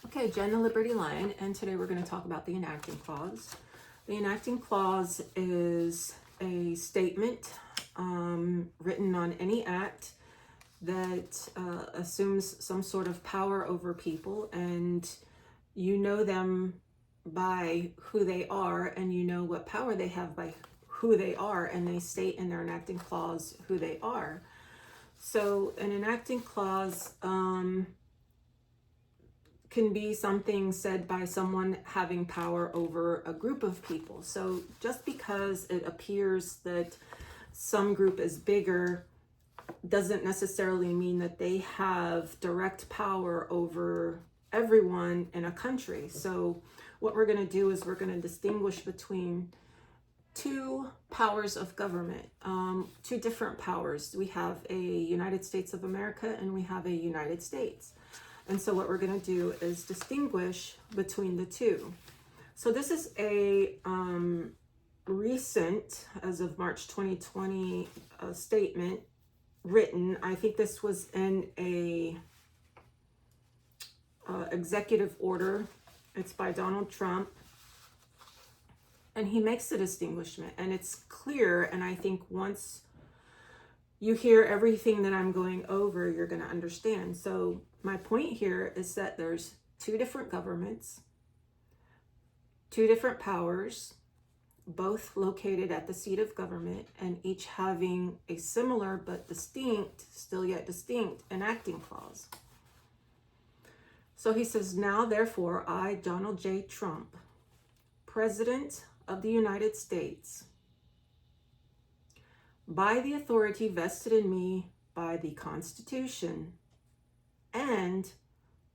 Okay, Jen the Liberty Lion, and today we're going to talk about the enacting clause. The enacting clause is a statement written on any act that assumes some sort of power over people, and you know them by who they are, and you know what power they have by who they are, and they state in their enacting clause who they are. So an enacting clause can be something said by someone having power over a group of people. So just because it appears that some group is bigger doesn't necessarily mean that they have direct power over everyone in a country. So what we're going to do is we're going to distinguish between two powers of government, two different powers. We have a United States of America and we have a United States. And so what we're going to do is distinguish between the two. So this is a recent, as of March 2020, statement written. I think this was in a executive order. It's by Donald Trump. And he makes the distinguishment. And it's clear. And I think once you hear everything that I'm going over, you're going to understand. So my point here is that there's two different governments, two different powers, both located at the seat of government, and each having a similar but distinct, still yet distinct, enacting clause. So he says, now therefore, I, Donald J. Trump, President of the United States, by the authority vested in me by the Constitution and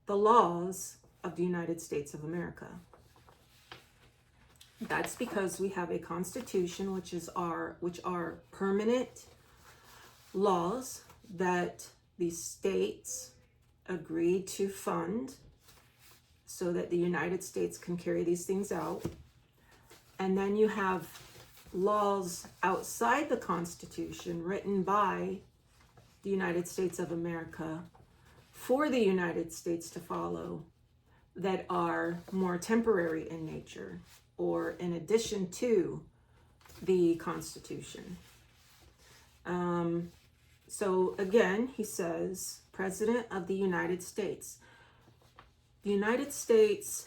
the laws of the United States of America. That's because we have a Constitution, which are permanent laws that the states agreed to fund so that the United States can carry these things out. And then you have laws outside the Constitution written by the United States of America for the United States to follow that are more temporary in nature or in addition to the Constitution. So again, he says, President of the United States. The United States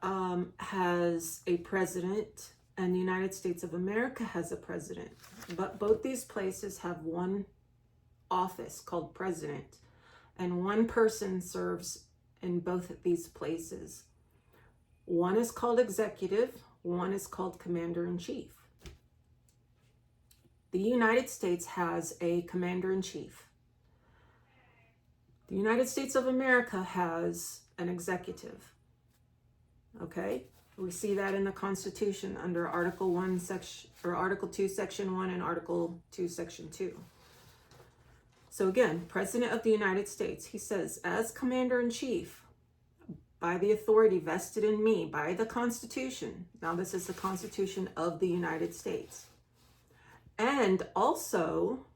has a president, and the United States of America has a president. But both these places have one office called president, and one person serves in both of these places. One is called executive, one is called commander-in-chief. The United States has a commander-in-chief. The United States of America has an executive. Okay? We see that in the Constitution under Article 1, Article 2, Section 1, and Article 2, Section 2. So again, President of the United States, he says, as Commander-in-Chief, by the authority vested in me by the Constitution. Now this is the Constitution of the United States. And also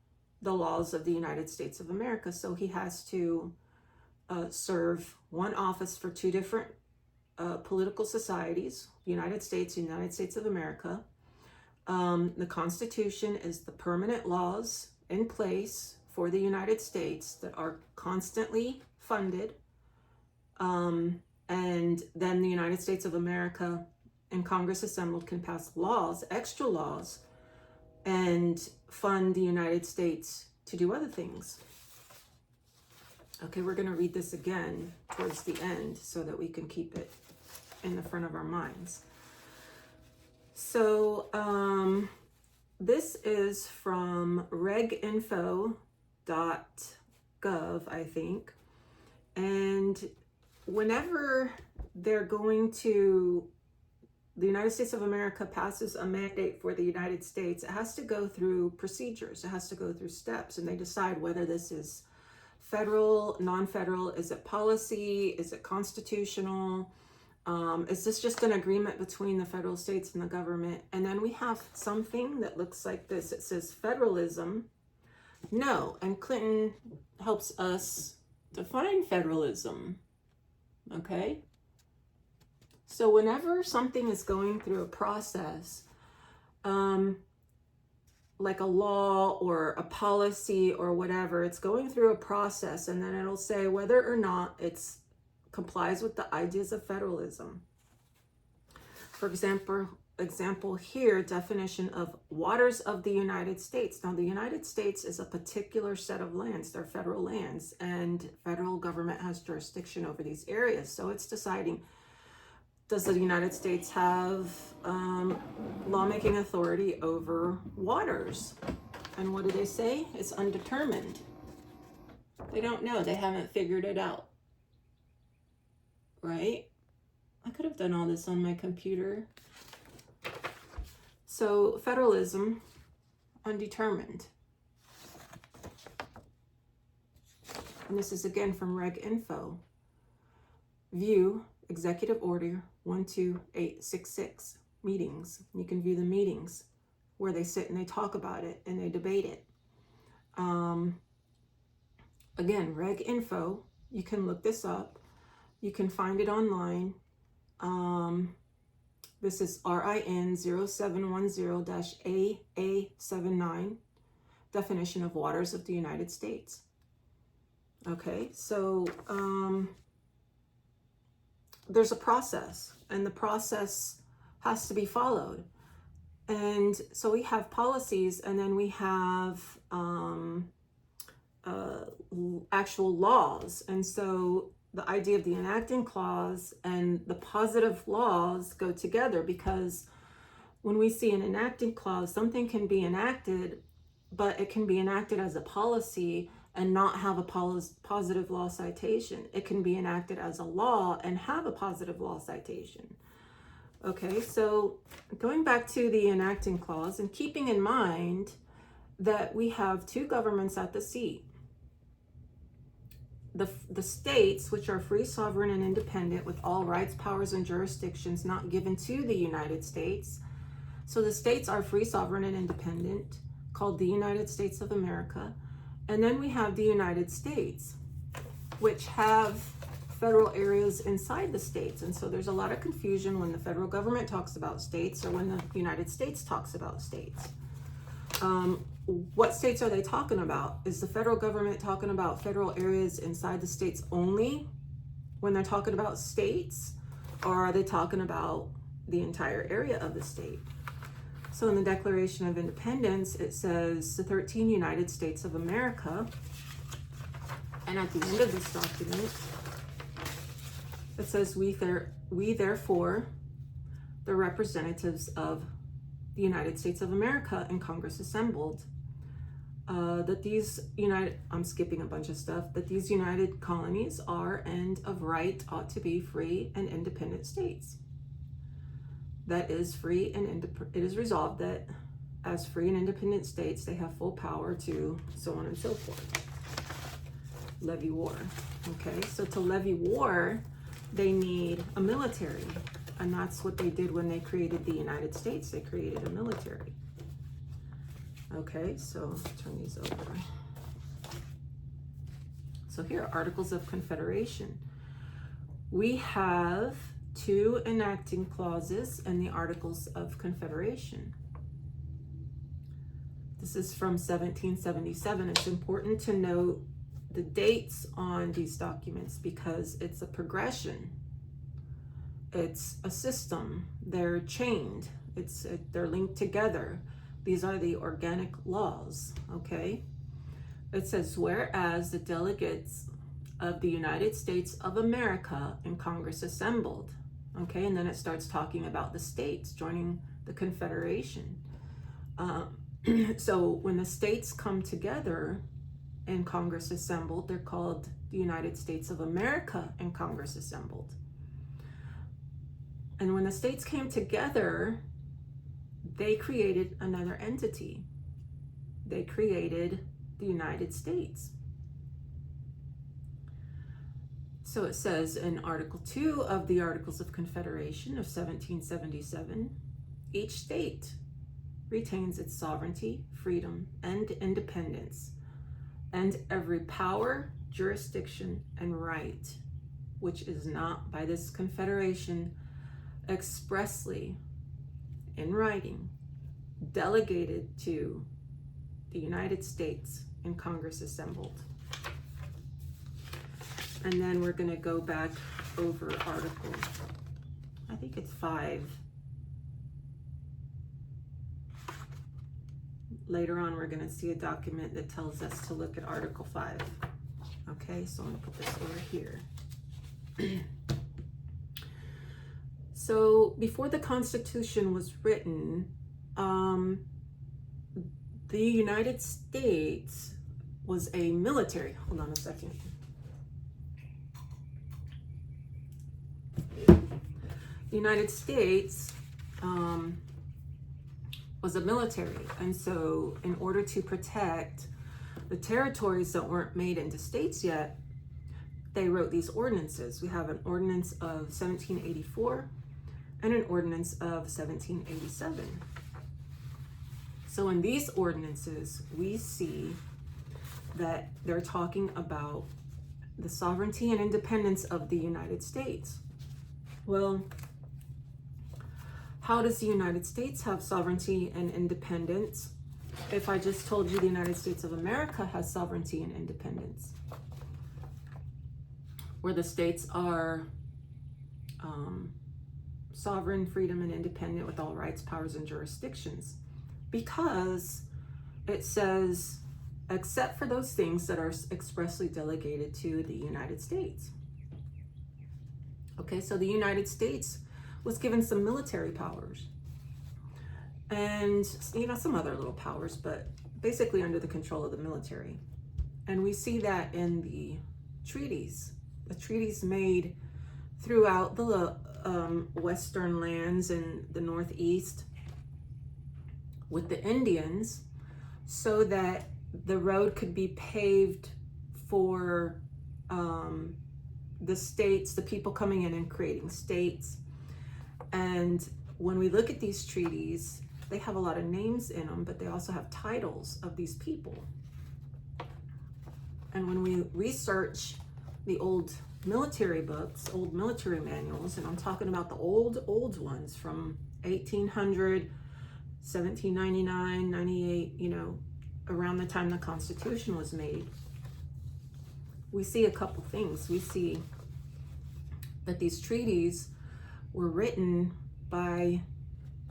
the laws of the United States of America. So he has to serve one office for two different political societies, United States, United States of America. The Constitution is the permanent laws in place for the United States that are constantly funded. And then the United States of America and Congress assembled can pass laws, extra laws, and fund the United States to do other things. Okay, we're going to read this again towards the end so that we can keep it in the front of our minds. So this is from reginfo.gov, I think. And whenever they're going to, the United States of America passes a mandate for the United States, it has to go through procedures. It has to go through steps, and they decide whether this is federal, non-federal, is it policy, is it constitutional, is this just an agreement between the federal states and the government? And then we have something that looks like this. It says federalism. No, and Clinton helps us define federalism. Okay? So whenever something is going through a process, like a law or a policy or whatever, it's going through a process, and then it'll say whether or not it's complies with the ideas of federalism. For example here, definition of waters of the United States. Now, the United States is a particular set of lands. They're federal lands, and federal government has jurisdiction over these areas. So it's deciding, does the United States have lawmaking authority over waters? And what do they say? It's undetermined. They don't know. They haven't figured it out. Right? I could have done all this on my computer. So federalism, undetermined. And this is again from Reg Info. View Executive Order 12866, meetings. You can view the meetings where they sit and they talk about it and they debate it. Again, Reg Info, you can look this up. You can find it online. This is RIN 0710-AA79, definition of waters of the United States. Okay, so there's a process, and the process has to be followed. And so we have policies, and then we have actual laws. And so the idea of the enacting clause and the positive laws go together, because when we see an enacting clause, something can be enacted, but it can be enacted as a policy and not have a positive law citation. It can be enacted as a law and have a positive law citation. Okay, so going back to the enacting clause and keeping in mind that we have two governments at the seat. The states, which are free, sovereign, and independent, with all rights, powers, and jurisdictions not given to the United States. So the states are free, sovereign, and independent, called the United States of America. And then we have the United States, which have federal areas inside the states. And so there's a lot of confusion when the federal government talks about states or when the United States talks about states. What states are they talking about? Is the federal government talking about federal areas inside the states only when they're talking about states? Or are they talking about the entire area of the state? So in the Declaration of Independence, it says the 13 United States of America. And at the end of this document, it says, we therefore, the representatives of the United States of America in Congress assembled, that these I'm skipping a bunch of stuff, that these united colonies are and of right ought to be free and independent states. That is free and it is resolved that as free and independent states, they have full power to so on and so forth. Levy war. Okay, so to levy war, they need a military. And that's what they did when they created the United States. They created a military. Okay, so turn these over. So here are Articles of Confederation. We have two enacting clauses in the Articles of Confederation. This is from 1777. It's important to note the dates on these documents because it's a progression. It's a system. They're chained. They're linked together. These are the organic laws, okay? It says, whereas the delegates of the United States of America in Congress assembled, okay? And then it starts talking about the states joining the Confederation. So when the states come together and Congress assembled, they're called the United States of America and Congress assembled. And when the states came together, they created another entity. They created the United States. So it says in Article 2 of the Articles of Confederation of 1777, each state retains its sovereignty, freedom, and independence, and every power, jurisdiction, and right which is not by this confederation expressly in writing delegated to the United States in Congress assembled. And then we're going to go back over Article, I think it's 5. Later on, we're going to see a document that tells us to look at Article 5. Okay, so I'm going to put this over here. So before the Constitution was written, the United States was a military. Hold on a second. The United States was a military, and so in order to protect the territories that weren't made into states yet, they wrote these ordinances. We have an ordinance of 1784 and an ordinance of 1787. So in these ordinances, we see that they're talking about the sovereignty and independence of the United States. Well, how does the United States have sovereignty and independence if I just told you the United States of America has sovereignty and independence, where the states are sovereign, freedom, and independent with all rights, powers, and jurisdictions? Because it says, except for those things that are expressly delegated to the United States. Okay, so the United States was given some military powers and, you know, some other little powers, but basically under the control of the military. And we see that in the treaties made throughout the western lands and the Northeast with the Indians, so that the road could be paved for the states, the people coming in and creating states. And when we look at these treaties, they have a lot of names in them, but they also have titles of these people. And when we research the old military books, old military manuals, and I'm talking about the old ones from 1800, 1799, 98, you know, around the time the Constitution was made, we see a couple things. We see that these treaties were written by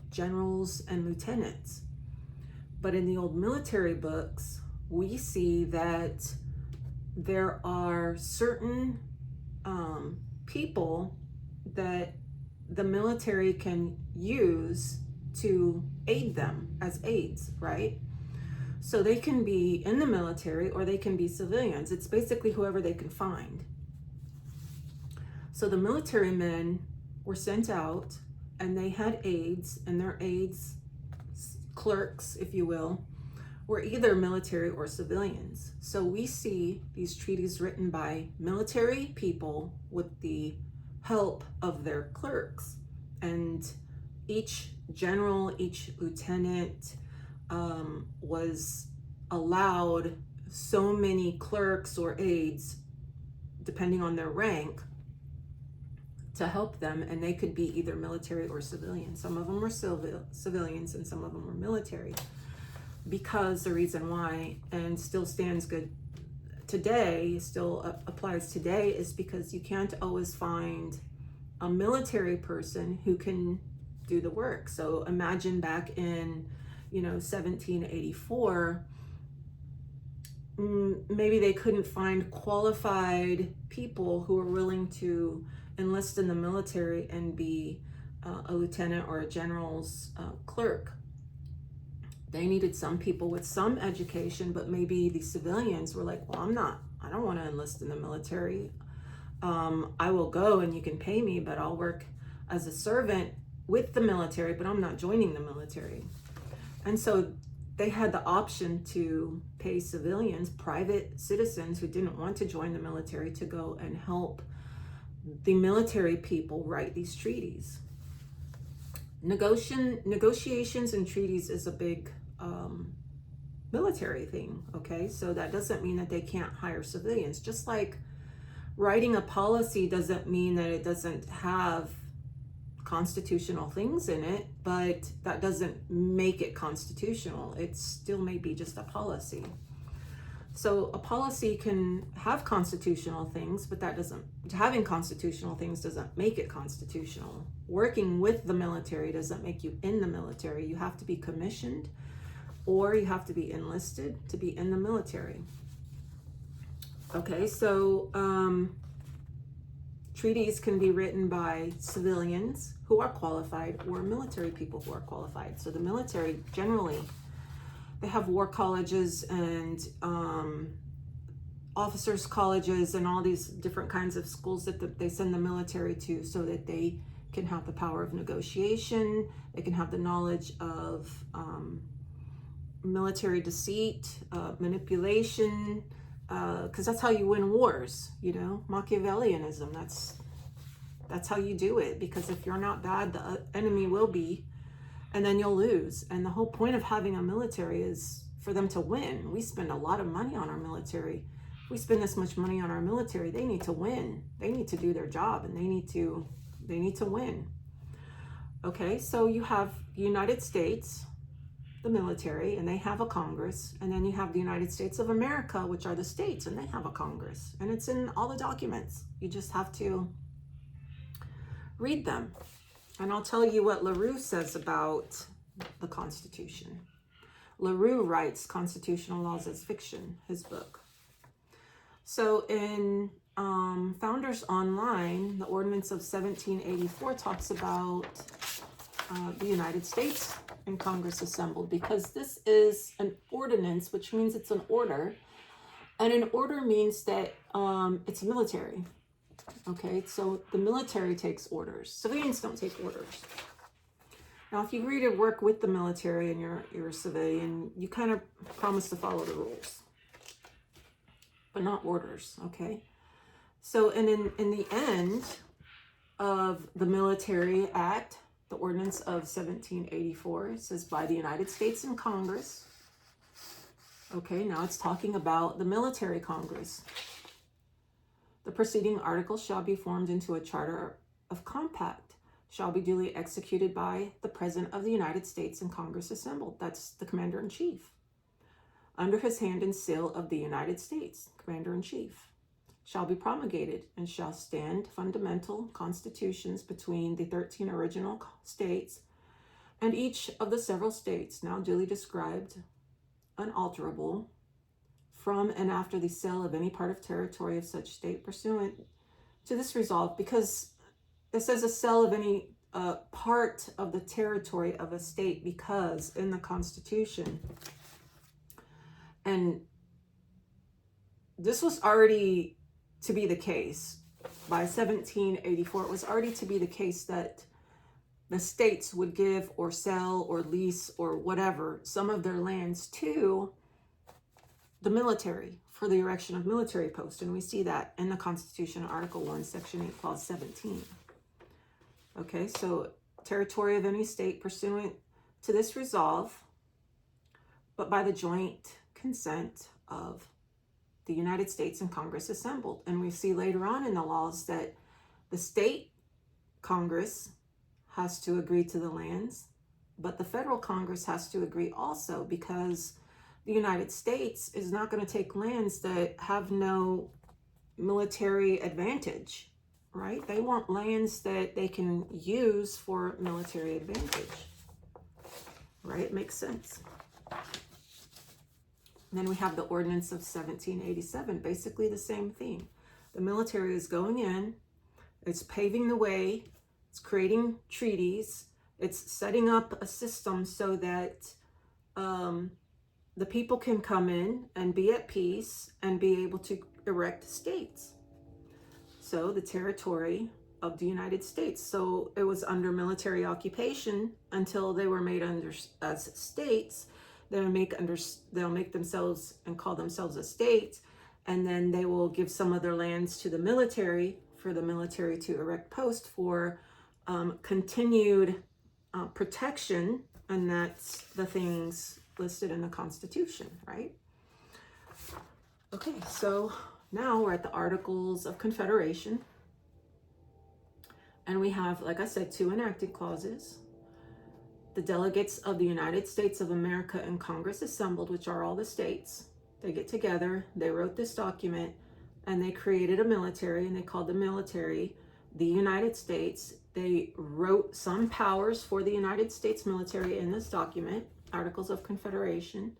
generals and lieutenants. But in the old military books, we see that there are certain people that the military can use to aid them as aides, right? So they can be in the military or they can be civilians. It's basically whoever they can find. So the military men were sent out and they had aides, and their aides, clerks, if you will, were either military or civilians. So we see these treaties written by military people with the help of their clerks. And each general, each lieutenant was allowed so many clerks or aides, depending on their rank, to help them, and they could be either military or civilian. Some of them were civilians and some of them were military, because the reason why, and still stands good today, still applies today, is because you can't always find a military person who can do the work. So imagine back in 1784, maybe they couldn't find qualified people who were willing to enlist in the military and be a lieutenant or a general's clerk. They needed some people with some education, but maybe the civilians were like, well, I don't want to enlist in the military. I will go and you can pay me, but I'll work as a servant with the military, but I'm not joining the military. And so they had the option to pay civilians, private citizens who didn't want to join the military, to go and help the military people write these treaties. Negotiations and treaties is a big military thing, okay? So that doesn't mean that they can't hire civilians. Just like Writing a policy doesn't mean that it doesn't have constitutional things in it, but that doesn't make it constitutional. It still may be just a policy. So a policy can have constitutional things, but having constitutional things doesn't make it constitutional. Working with the military doesn't make you in the military. You have to be commissioned or you have to be enlisted to be in the military. Okay, so treaties can be written by civilians who are qualified or military people who are qualified. So the military generally, they have war colleges and officers colleges and all these different kinds of schools that they send the military to so that they can have the power of negotiation, they can have the knowledge of military deceit, manipulation, because that's how you win wars, you know, Machiavellianism. That's how you do it, because if you're not bad, the enemy will be, and then you'll lose. And the whole point of having a military is for them to win. We spend a lot of money on our military. If we spend this much money on our military, they need to win. They need to do their job, and they need to win. Okay, so you have the United States, the military, and they have a Congress, and then you have the United States of America, which are the states, and they have a Congress, and it's in all the documents. You just have to read them. And I'll tell you what LaRue says about the Constitution. LaRue writes Constitutional Laws as Fiction, his book. So in Founders Online, the Ordinance of 1784 talks about the United States and Congress assembled, because this is an ordinance, which means it's an order, and an order means that it's military. Okay, so the military takes orders. Civilians don't take orders. Now, if you agree to work with the military and you're a civilian, you kind of promise to follow the rules, but not orders. Okay, so and in the end of the Military Act, the Ordinance of 1784, it says by the United States and Congress. Okay, now it's talking about the military Congress. The preceding article shall be formed into a charter of compact, shall be duly executed by the President of the United States and Congress assembled. That's the Commander-in-Chief. Under his hand and seal of the United States, Commander-in-Chief, shall be promulgated and shall stand fundamental constitutions between the 13 original states and each of the several states now duly described, unalterable, from and after the sale of any part of territory of such state pursuant to this resolve, because it says a sale of any part of the territory of a state, because in the Constitution, and this was already to be the case by 1784, it was already to be the case that the states would give or sell or lease or whatever some of their lands to the military for the erection of military posts. And we see that in the Constitution, Article 1, Section 8, Clause 17. Okay, so territory of any state pursuant to this resolve, but by the joint consent of the United States and Congress assembled. And we see later on in the laws that the state Congress has to agree to the lands, but the federal Congress has to agree also, because the United States is not going to take lands that have no military advantage, right? They want lands that they can use for military advantage, right? It makes sense. And then we have the Ordinance of 1787, basically the same thing. The military is going in, it's paving the way, it's creating treaties, it's setting up a system so that the people can come in and be at peace and be able to erect states. So the territory of the United States. So it was under military occupation until they were made under as states. They'll make themselves and call themselves a state, and then they will give some of their lands to the military for the military to erect posts for continued protection, and that's the things listed in the Constitution, right? Okay, so Now we're at the Articles of Confederation. And we have, like I said, 2 enacting clauses. The delegates of the United States of America in Congress assembled, which are all the states. They get together, they wrote this document, and they created a military, and they called the military the United States. They wrote some powers for the United States military in this document, Articles of Confederation,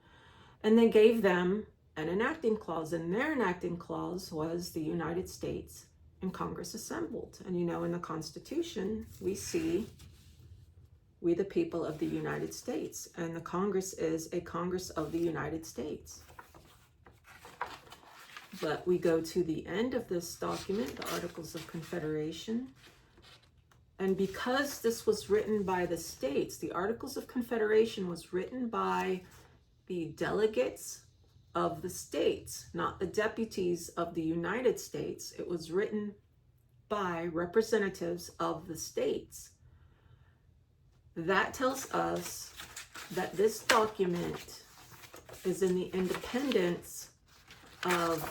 and they gave them an enacting clause, and their enacting clause was the United States and Congress assembled. And you know, in the Constitution, we see we the people of the United States, and the Congress is a Congress of the United States. But we go to the end of this document, the Articles of Confederation, and because this was written by the states, the Articles of Confederation was written by the delegates of the states, not the deputies of the United States. It was written by representatives of the states. That tells us that this document is in the independence of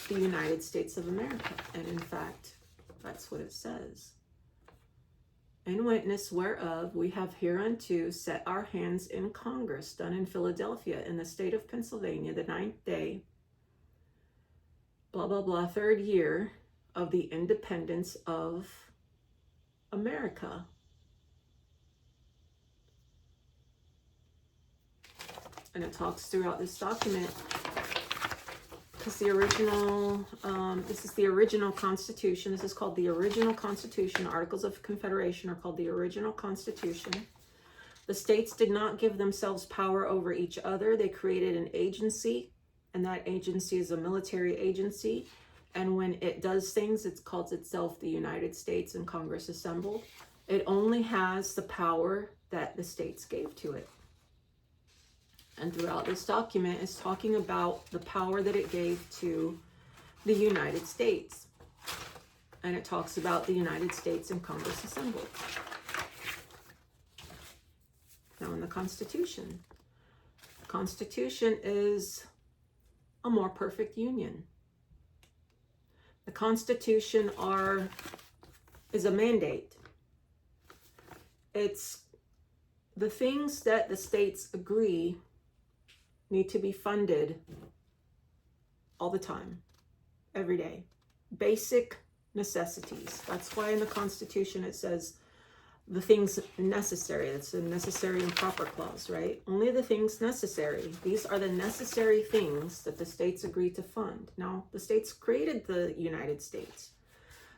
the United States of America. And in fact, that's what it says. In witness whereof we have hereunto set our hands in Congress, done in Philadelphia, in the state of Pennsylvania, the 9th day, blah, blah, blah, 3rd year of the independence of America. And it talks throughout this document, because the original, this is the original Constitution. This is called the original Constitution. Articles of Confederation are called the original Constitution. The states did not give themselves power over each other. They created an agency, and that agency is a military agency. And when it does things, it calls itself the United States and Congress assembled. It only has the power that the states gave to it. And throughout this document is talking about the power that it gave to the United States. And it talks about the United States and Congress assembled. Now in the Constitution is a more perfect union. The Constitution is a mandate. It's the things that the states agree need to be funded all the time, every day. Basic necessities. That's why in the Constitution it says the things necessary. It's a necessary and proper clause, right? Only the things necessary. These are the necessary things that the states agree to fund. Now, the states created the United States.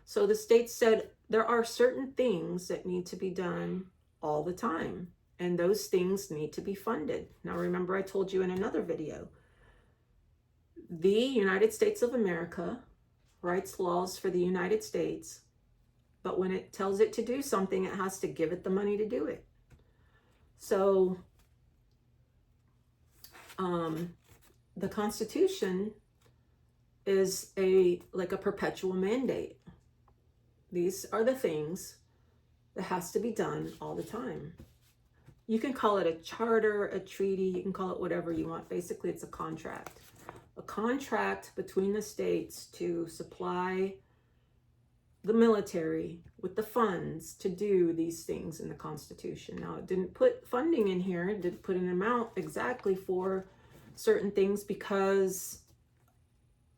So the states said there are certain things that need to be done all the time. And those things need to be funded. Now, remember, I told you in another video, the United States of America writes laws for the United States, but when it tells it to do something, it has to give it the money to do it. So, the Constitution is like a perpetual mandate. These are the things that has to be done all the time. You can call it a charter, a treaty, you can call it whatever you want. Basically, it's a contract. A contract between the states to supply the military with the funds to do these things in the Constitution. Now, it didn't put funding in here. It didn't put an amount exactly for certain things because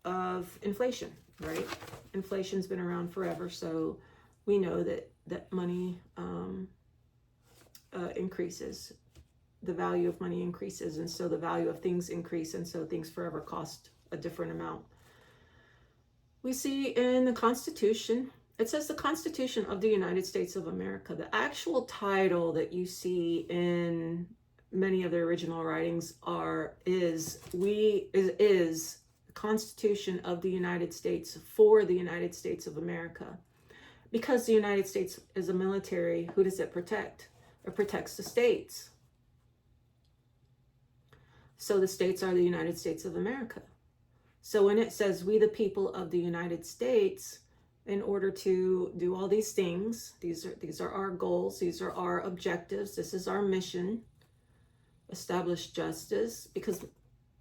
of inflation, right? Inflation's been around forever, so we know that money increases. The value of money increases, and so the value of things increase, and so things forever cost a different amount. We see in the Constitution, it says the Constitution of the United States of America. The actual title that you see in many of the original writings is the Constitution of the United States for the United States of America. Because the United States is a military, who does it protect? It protects the states. So the states are the United States of America. So when it says we the people of the United States, in order to do all these things, these are our goals, these are our objectives, this is our mission, establish justice, because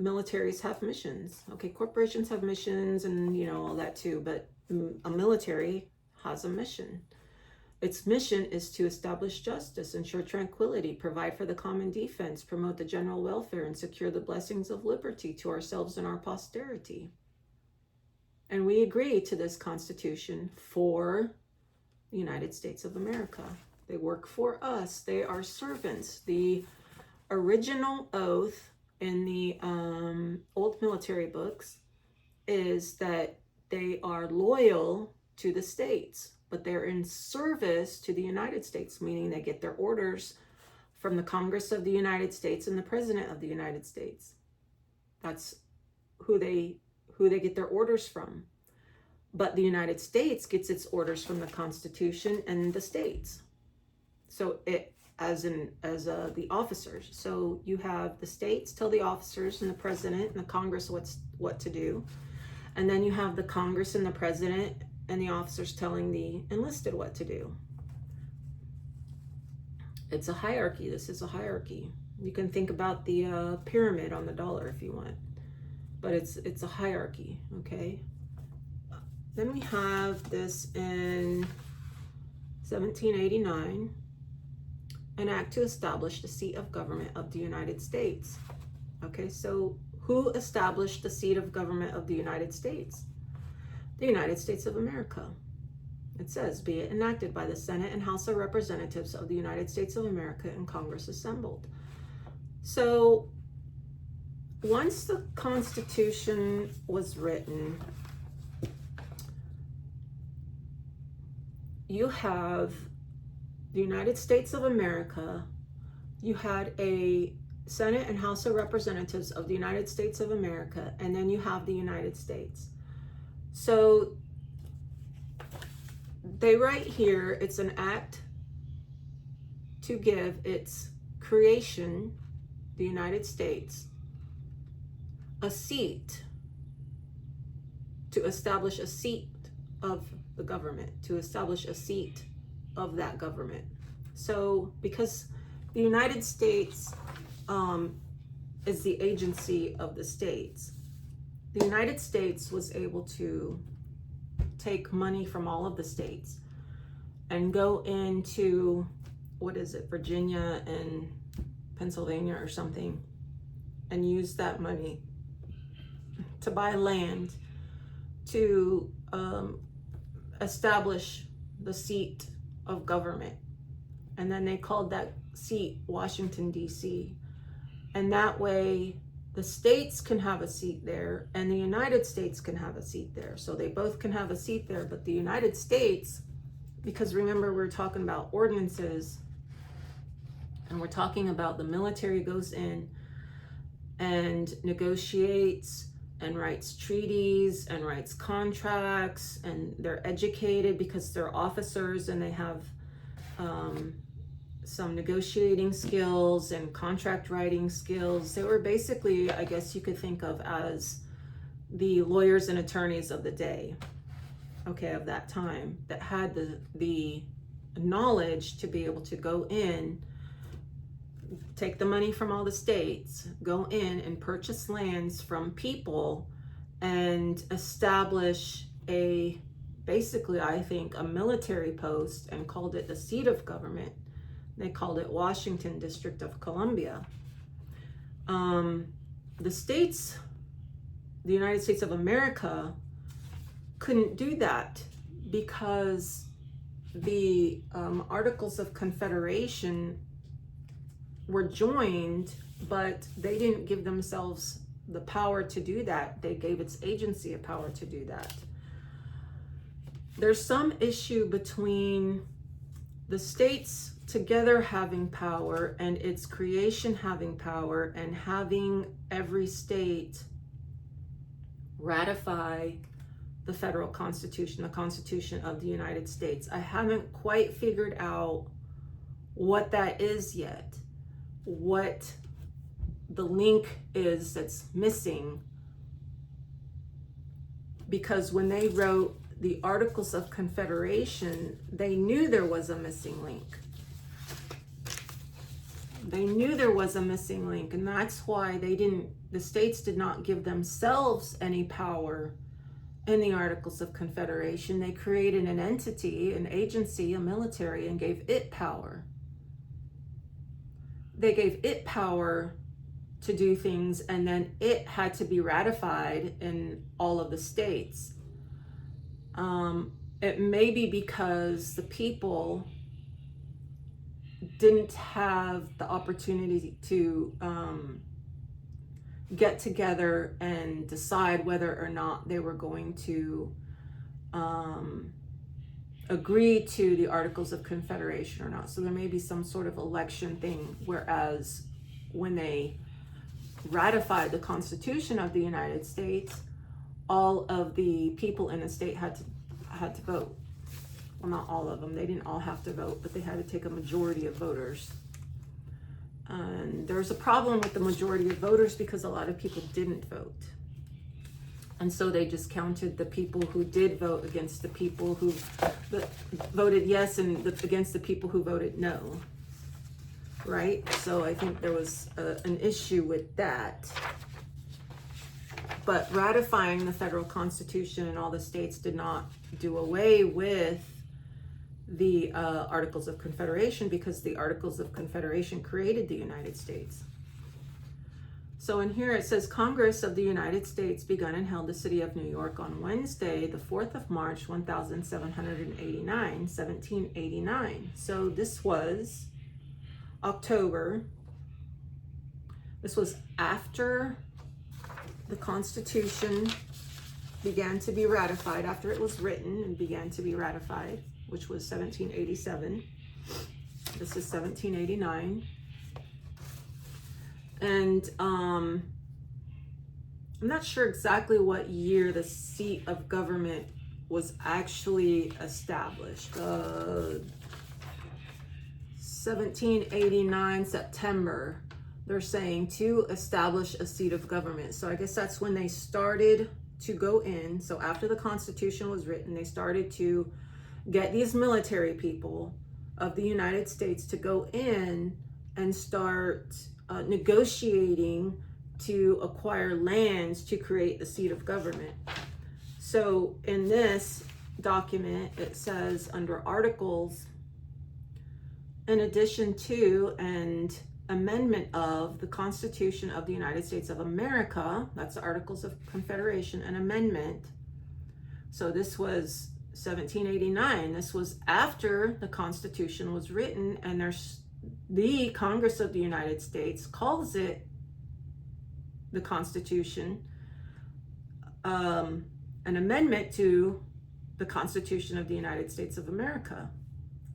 militaries have missions. Okay, corporations have missions and, you know, all that too, but a military has a mission. Its mission is to establish justice, ensure tranquility, provide for the common defense, promote the general welfare, and secure the blessings of liberty to ourselves and our posterity. And we agree to this Constitution for the United States of America. They work for us. They are servants. The original oath in the old military books is that they are loyal to the states, but they're in service to the United States, meaning they get their orders from the Congress of the United States and the President of the United States. That's who they get their orders from. But the United States gets its orders from the Constitution and the states. So it the officers. So you have the states tell the officers and the president and the Congress what to do. And then you have the Congress and the president and the officers telling the enlisted what to do. It's a hierarchy. This is a hierarchy. You can think about the pyramid on the dollar if you want. But it's a hierarchy, okay? Then we have this in 1789. An act to establish the seat of government of the United States. Okay, so who established the seat of government of the United States? The United States of America. It says, be it enacted by the Senate and House of Representatives of the United States of America and Congress assembled. So once the Constitution was written, you have the United States of America, you had a Senate and House of Representatives of the United States of America, and then you have the United States. So they write here, it's an act to give its creation, the United States, a seat, to establish a seat of the government, to establish a seat of that government. So because the United States is the agency of the states, the United States was able to take money from all of the states and go into, what is it, Virginia and Pennsylvania or something, and use that money to buy land to establish the seat of government. And then they called that seat Washington, D.C. And that way the states can have a seat there and the United States can have a seat there. So they both can have a seat there, but the United States, because remember we're talking about ordinances and we're talking about the military goes in and negotiates and writes treaties and writes contracts, and they're educated because they're officers and they have some negotiating skills and contract writing skills. They were basically, I guess you could think of as the lawyers and attorneys of the day, okay, of that time, that had the knowledge to be able to go in, take the money from all the states, go in and purchase lands from people and establish basically, I think, a military post, and called it the seat of government. They called it Washington, District of Columbia. The states, the United States of America, couldn't do that because the Articles of Confederation were joined, but they didn't give themselves the power to do that. They gave its agency a power to do that. There's some issue between the states together having power and its creation having power, and having every state ratify the federal constitution, the Constitution of the United States. I haven't quite figured out what that is yet, what the link is that's missing, because when they wrote the Articles of Confederation, they knew there was a missing link. They knew there was a missing link, and that's why the states did not give themselves any power in the Articles of Confederation. They created an entity, an agency, a military, and gave it power. They gave it power to do things, and then it had to be ratified in all of the states. It may be because the people didn't have the opportunity to get together and decide whether or not they were going to agree to the Articles of Confederation or not. So there may be some sort of election thing, whereas when they ratified the Constitution of the United States, all of the people in the state had to vote. Well, not all of them. They didn't all have to vote, but they had to take a majority of voters. And there's a problem with the majority of voters because a lot of people didn't vote. And so they just counted the people who did vote against the people who voted yes and against the people who voted no. Right? So I think there was an issue with that. But ratifying the federal Constitution in all the states did not do away with the Articles of Confederation, because the Articles of Confederation created the United States. So in here it says, Congress of the United States begun and held the city of New York on Wednesday, the 4th of March, 1789. So this was October. This was after the Constitution began to be ratified, after it was written and began to be ratified, which was 1787. This is 1789. And I'm not sure exactly what year the seat of government was actually established. 1789 September, they're saying, to establish a seat of government. So I guess that's when they started to go in. So after the Constitution was written, they started to get these military people of the United States to go in and start negotiating to acquire lands to create the seat of government. So in this document, it says under Articles, in addition to and amendment of the Constitution of the United States of America, that's the Articles of Confederation, an amendment. So this was 1789. This was after the Constitution was written, and the Congress of the United States calls it the Constitution, an amendment to the Constitution of the United States of America.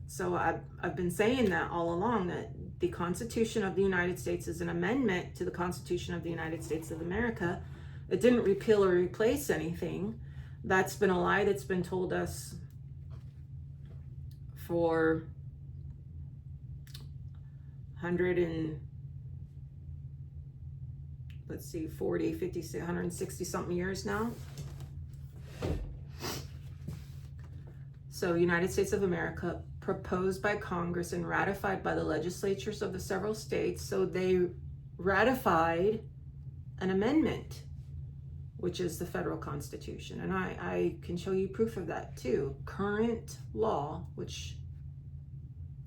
So I've been saying that all along, that the Constitution of the United States is an amendment to the Constitution of the United States of America. It didn't repeal or replace anything. That's been a lie that's been told us for 40, 50, 160 something years now. So United States of America, proposed by Congress and ratified by the legislatures of the several states. So they ratified an amendment, which is the federal Constitution. And I can show you proof of that too. Current law, which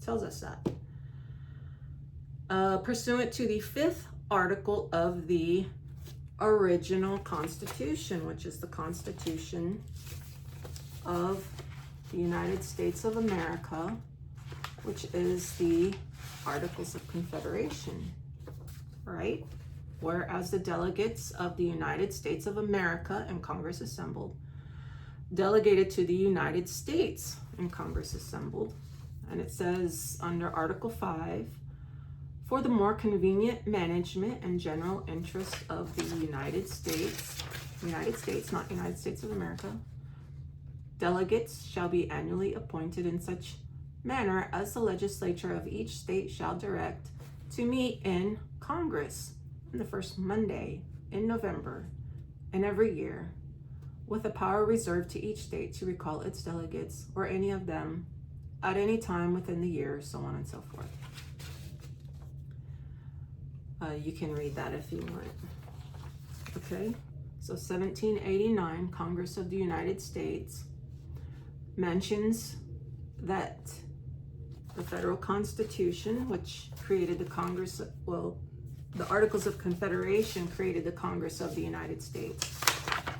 tells us that. Pursuant to the 5th article of the original Constitution, which is the Constitution of the United States of America, which is the Articles of Confederation, right? Whereas the delegates of the United States of America in Congress assembled, delegated to the United States in Congress assembled. And it says under Article 5, for the more convenient management and general interest of the United States, not United States of America, delegates shall be annually appointed in such manner as the legislature of each state shall direct, to meet in Congress on the first Monday in November in every year, with a power reserved to each state to recall its delegates or any of them at any time within the year, so on and so forth. You can read that if you want. Okay, so 1789, Congress of the United States mentions that the federal Constitution, which created the Congress, well, the Articles of Confederation created the Congress of the United States.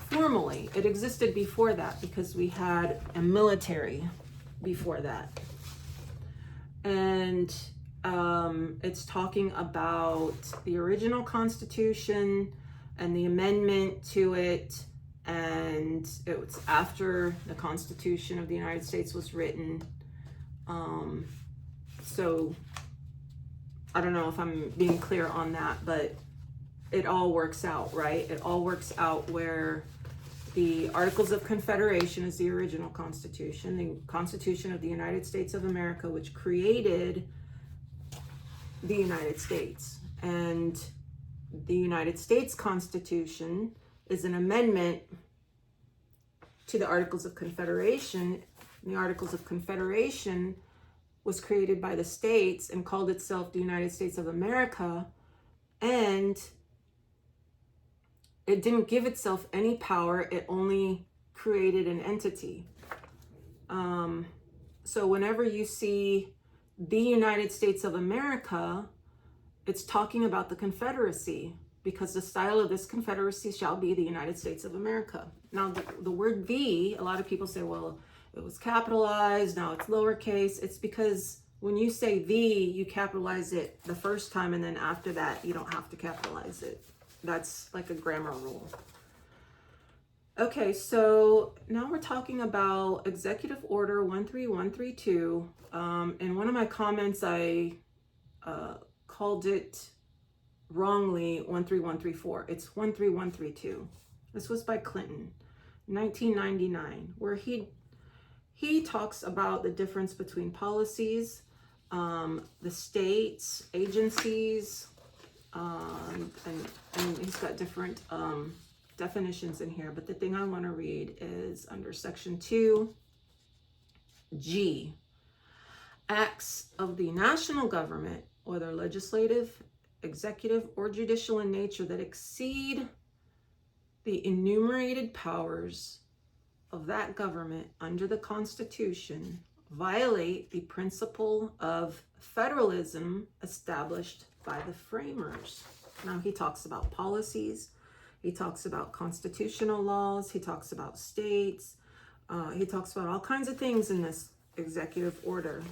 Formally, it existed before that because we had a military before that. And it's talking about the original Constitution and the amendment to it, and it was after the Constitution of the United States was written. So I don't know if I'm being clear on that, but it all works out, right? It all works out where the Articles of Confederation is the original Constitution, the Constitution of the United States of America, which created the United States. And the United States Constitution is an amendment to the Articles of Confederation. The Articles of Confederation was created by the states and called itself the United States of America, and it didn't give itself any power. It only created an entity. So whenever you see the United States of America, it's talking about the Confederacy, because the style of this Confederacy shall be the United States of America. Now, the word "the," a lot of people say, well, it was capitalized, now it's lowercase. It's because when you say "the," you capitalize it the first time, and then after that, you don't have to capitalize it. That's like a grammar rule. Okay, so now we're talking about Executive Order 13132. In one of my comments, I called it wrongly 13134. It's 13132. This was by Clinton, 1999, where he talks about the difference between policies, the states, agencies, and he's got different definitions in here. But the thing I want to read is under Section 2G, acts of the national government, whether legislative, executive, or judicial in nature, that exceed the enumerated powers of that government under the Constitution, violate the principle of federalism established by the framers. Now, he talks about policies, he talks about constitutional laws, he talks about states, he talks about all kinds of things in this executive order.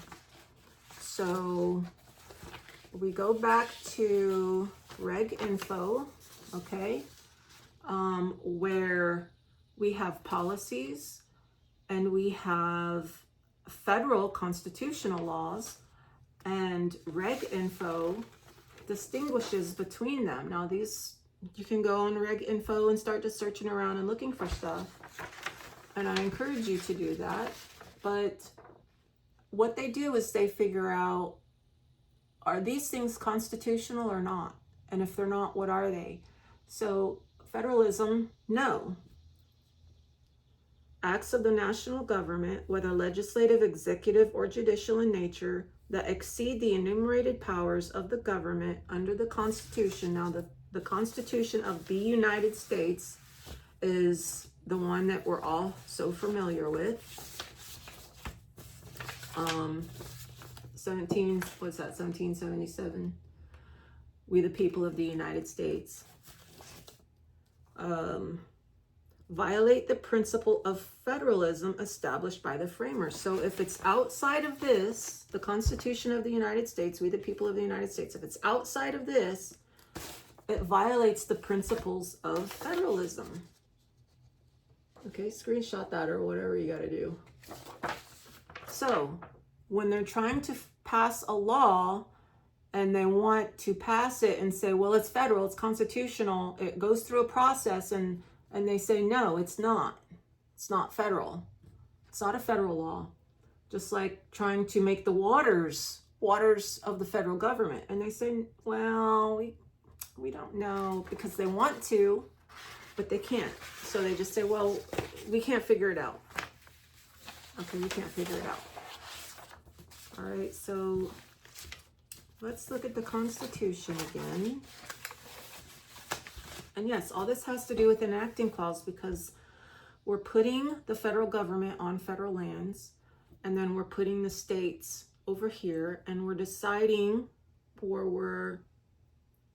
So we go back to Reg Info, okay, where we have policies and we have federal constitutional laws, and Reg Info distinguishes between them. Now, these, you can go on Reg Info and start just searching around and looking for stuff, and I encourage you to do that. But what they do is they figure out, are these things constitutional or not? And if they're not, what are they? So federalism, no. Acts of the national government, whether legislative, executive, or judicial in nature, that exceed the enumerated powers of the government under the Constitution. Now, the Constitution of the United States is the one that we're all so familiar with. 1777. We the people of the United States. Violate the principle of federalism established by the framers. So if it's outside of this, the Constitution of the United States, we the people of the United States, if it's outside of this, it violates the principles of federalism. Okay, screenshot that or whatever you got to do. So when they're trying to pass a law and they want to pass it and say, well, it's federal, it's constitutional, it goes through a process, and they say, no, it's not. It's not federal. It's not a federal law. Just like trying to make the waters of the federal government. And they say, well, we don't know, because they want to, but they can't. So they just say, well, we can't figure it out. Okay, we can't figure it out. All right, so let's look at the Constitution again. And yes, all this has to do with enacting clause, because we're putting the federal government on federal lands, and then we're putting the states over here, and we're deciding, or we're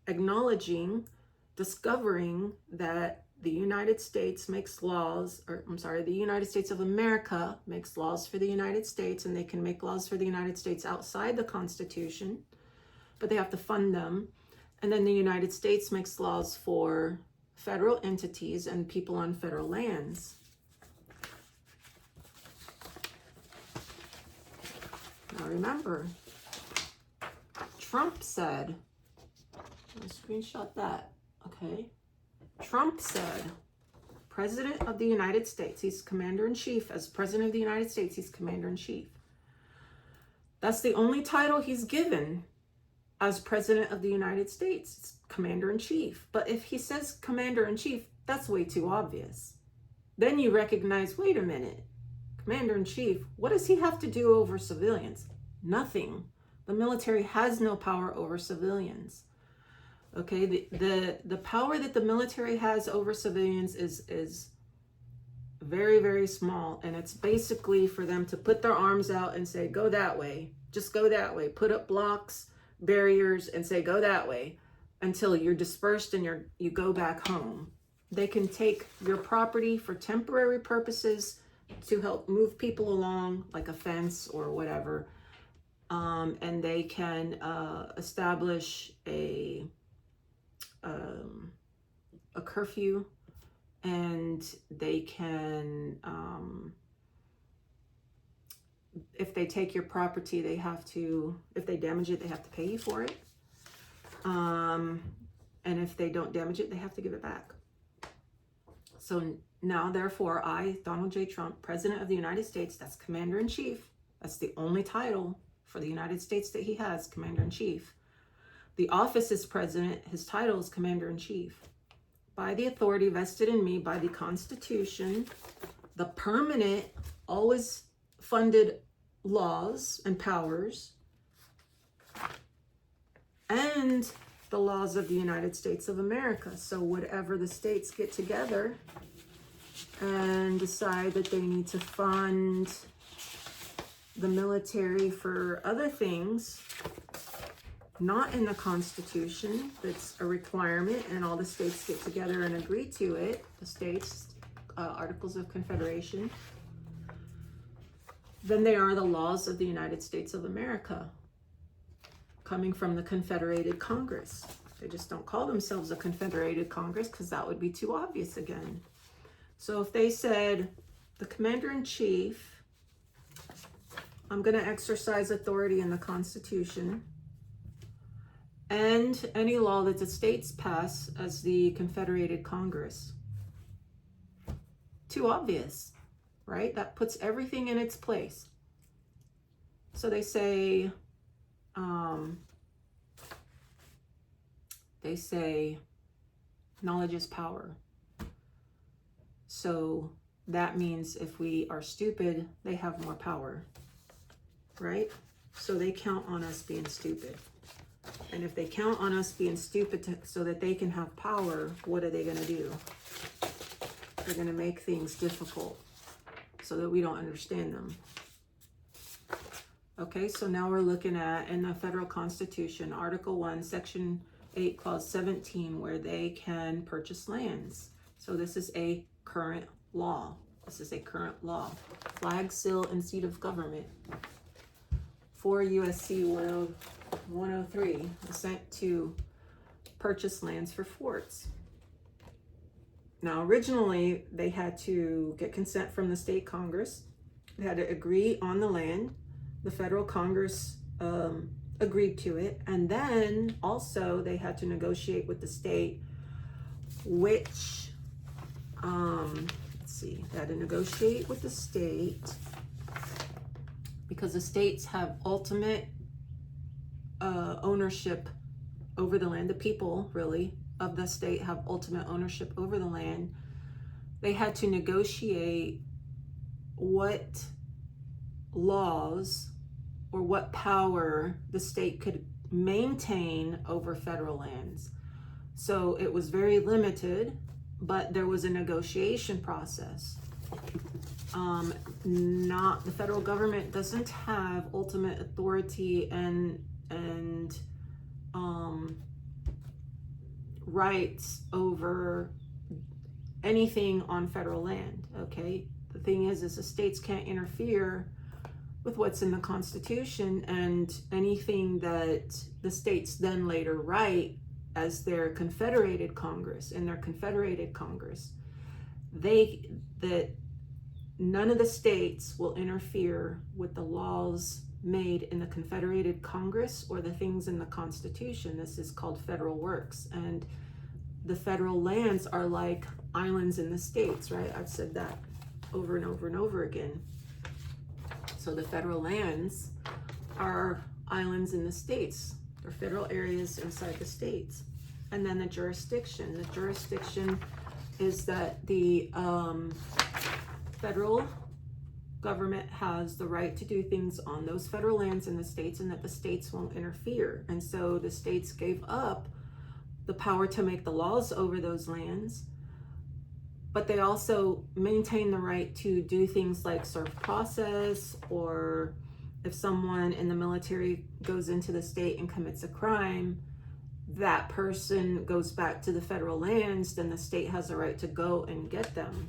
acknowledging, discovering that the United States makes laws, or I'm sorry, the United States of America makes laws for the United States, and they can make laws for the United States outside the Constitution, but they have to fund them. And then the United States makes laws for federal entities and people on federal lands. Now remember, Trump said, I'll screenshot that, okay? Trump said, President of the United States, he's Commander-in-Chief. As President of the United States, he's Commander-in-Chief. That's the only title he's given as President of the United States. It's Commander-in-Chief. But if he says Commander-in-Chief, that's way too obvious. Then you recognize, wait a minute, Commander-in-Chief, what does he have to do over civilians? Nothing. The military has no power over civilians. Okay, the power that the military has over civilians is very, very small, and it's basically for them to put their arms out and say, go that way, just go that way, put up blocks, barriers, and say, go that way, until you're dispersed and you go back home. They can take your property for temporary purposes to help move people along, like a fence or whatever, and they can establish a curfew, and they can, if they take your property, they have to, if they damage it, they have to pay you for it. And if they don't damage it, they have to give it back. So now, therefore, I, Donald J. Trump, President of the United States, that's Commander-in-Chief. That's the only title for the United States that he has, Commander-in-Chief. The office is President, his title is Commander-in-Chief. By the authority vested in me by the Constitution, the permanent, always funded laws and powers, and the laws of the United States of America. So whatever the states get together and decide that they need to fund the military for other things, not in the Constitution, that's a requirement, and all the states get together and agree to it, the states, Articles of Confederation, then they are the laws of the United States of America, coming from the Confederated Congress. They just don't call themselves a Confederated Congress, because that would be too obvious again. So if they said, the Commander-in-Chief, I'm going to exercise authority in the Constitution, and any law that the states pass as the Confederated Congress. Too obvious, right? That puts everything in its place. So they say, knowledge is power. So that means if we are stupid, they have more power, right? So they count on us being stupid. And if they count on us being stupid so that they can have power, what are they going to do? They're going to make things difficult so that we don't understand them. Okay, so now we're looking at, in the federal Constitution, Article 1, Section 8, Clause 17, where they can purchase lands. So this is a current law. This is a current law. Flag, seal, and seat of government. 4 USC 103, assent to purchase lands for forts. Now, originally, they had to get consent from the state Congress. They had to agree on the land. The federal Congress agreed to it. And then also they had to negotiate with the state, which, they had to negotiate with the state because the states have ultimate ownership over the land. The people, really, of the state have ultimate ownership over the land. They had to negotiate what laws or what power the state could maintain over federal lands. So it was very limited, but there was a negotiation process. Not the federal government doesn't have ultimate authority and rights over anything on federal land. Okay, the thing is the states can't interfere with what's in the Constitution, and anything that the states then later write as their confederated Congress, that none of the states will interfere with the laws made in the Confederated Congress or the things in the Constitution. This is called federal works, and the federal lands are like islands in the states, right? I've said that over and over and over again. So the federal lands are islands in the states, or federal areas inside the states. And then the jurisdiction is that the federal government has the right to do things on those federal lands in the states, and that the states won't interfere. And so the states gave up the power to make the laws over those lands, but they also maintain the right to do things like serve process, or if someone in the military goes into the state and commits a crime, that person goes back to the federal lands, then the state has a right to go and get them.